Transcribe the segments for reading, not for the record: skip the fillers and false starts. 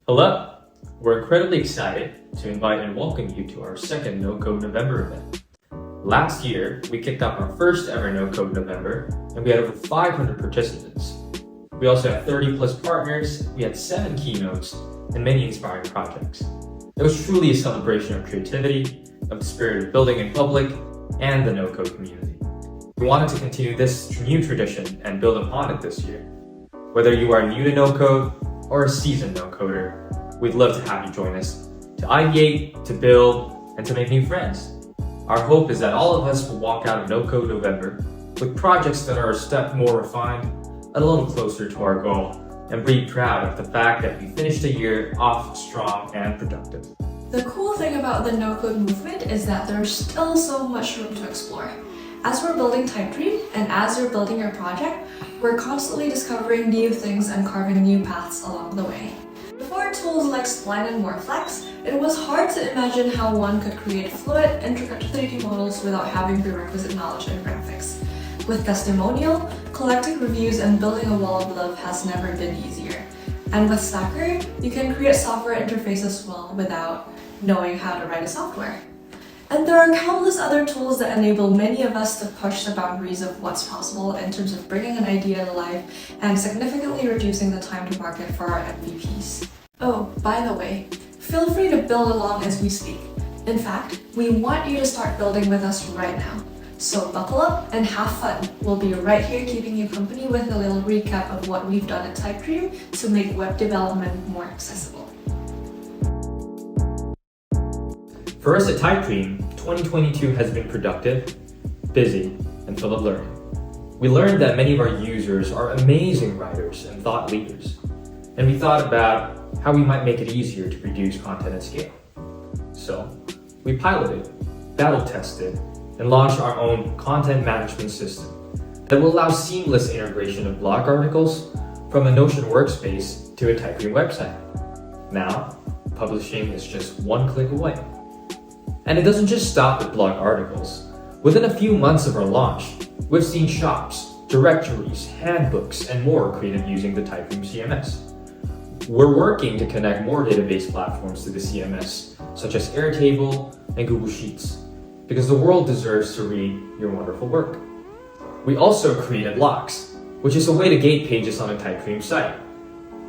Hello! We're incredibly excited to invite and welcome you to our second No Code November event. Last year, we kicked off our first ever No Code November, and we had over 500 participants. We also had 30 plus partners, we had 7 keynotes, and many inspiring projects. It was truly a celebration of creativity, of the spirit of building in public, and the no code community. We wanted to continue this new tradition and build upon it this year. Whether you are new to no code or a seasoned no coder, we'd love to have you join us to ideate, to build, and to make new friends. Our hope is that all of us will walk out of No Code November with projects that are a step more refined, a little closer to our goal, and be proud of the fact that we finished the year off strong and productive. The cool thing about the no-code movement is that there's still so much room to explore. As we're building Typedream and as you're building your project, we're constantly discovering new things and carving new paths along the way. Before tools like Spline and Morflax, it was hard to imagine how one could create fluid, intricate 3D models without having prerequisite knowledge in graphics. With Testimonial, collecting reviews and building a wall of love has never been easier. And with Stacker, you can create software interfaces well without knowing how to write a software. And there are countless other tools that enable many of us to push the boundaries of what's possible in terms of bringing an idea to life and significantly reducing the time to market for our MVPs. Oh, by the way, feel free to build along as we speak. In fact, we want you to start building with us right now. So buckle up and have fun. We'll be right here keeping you company with a little recap of what we've done at Typedream to make web development more accessible. For us at Typedream, 2022 has been productive, busy, and full of learning. We learned that many of our users are amazing writers and thought leaders, and we thought about how we might make it easier to produce content at scale. So, we piloted, battle tested, and launched our own content management system that will allow seamless integration of blog articles from a Notion workspace to a Typedream website. Now, publishing is just one click away. And it doesn't just stop with blog articles. Within a few months of our launch, we've seen shops, directories, handbooks, and more created using the Typedream CMS. We're working to connect more database platforms to the CMS, such as Airtable and Google Sheets, because the world deserves to read your wonderful work. We also created blocks, which is a way to gate pages on a Typedream site.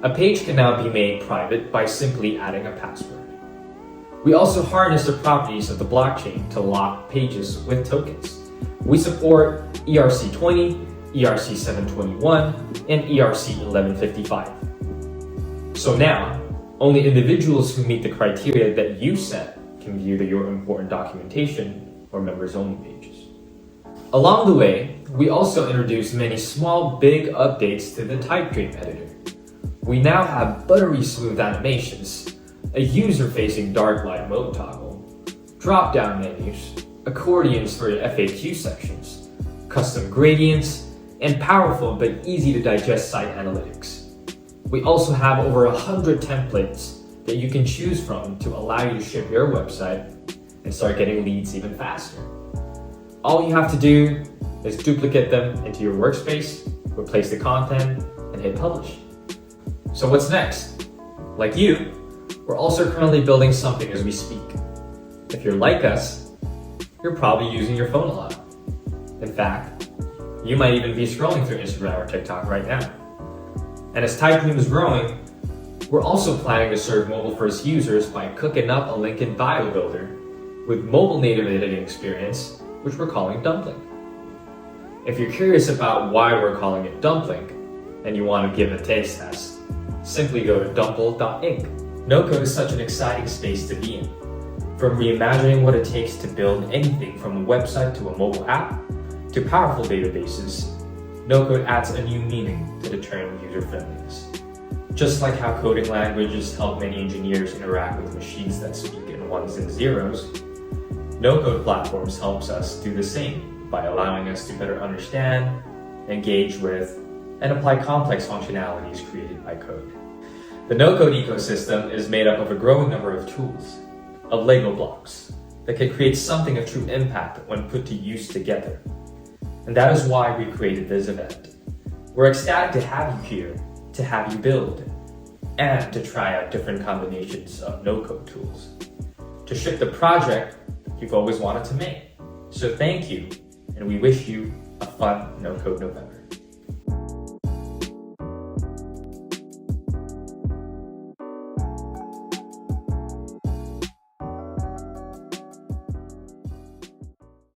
A page can now be made private by simply adding a password. We also harness the properties of the blockchain to lock pages with tokens. We support ERC20, ERC721, and ERC1155. So now, only individuals who meet the criteria that you set can view your important documentation or members-only pages. Along the way, we also introduced many small, big updates to the Typedream editor. We now have buttery smooth animations, a user-facing dark light mode toggle, drop-down menus, accordions for your FAQ sections, custom gradients, and powerful but easy-to-digest site analytics. We also have over 100 templates that you can choose from to allow you to ship your website and start getting leads even faster. All you have to do is duplicate them into your workspace, replace the content, and hit publish. So what's next? Like you, we're also currently building something as we speak. If you're like us, you're probably using your phone a lot. In fact, you might even be scrolling through Instagram or TikTok right now. And as Typedream is growing, we're also planning to serve mobile-first users by cooking up a link in bio builder with mobile native editing experience, which we're calling Dumpling. If you're curious about why we're calling it Dumpling, and you want to give a taste test, simply go to dumple.inc. No-code is such an exciting space to be in. From reimagining what it takes to build anything from a website to a mobile app, to powerful databases, no-code adds a new meaning to the term user-friendliness. Just like how coding languages help many engineers interact with machines that speak in ones and zeros, no-code platforms helps us do the same by allowing us to better understand, engage with, and apply complex functionalities created by code. The no-code ecosystem is made up of a growing number of tools, of Lego blocks, that can create something of true impact when put to use together. And that is why we created this event. We're ecstatic to have you here, to have you build. and to try out different combinations of no-code tools to ship the project you've always wanted to make. So thank you, and we wish you a fun no-code November.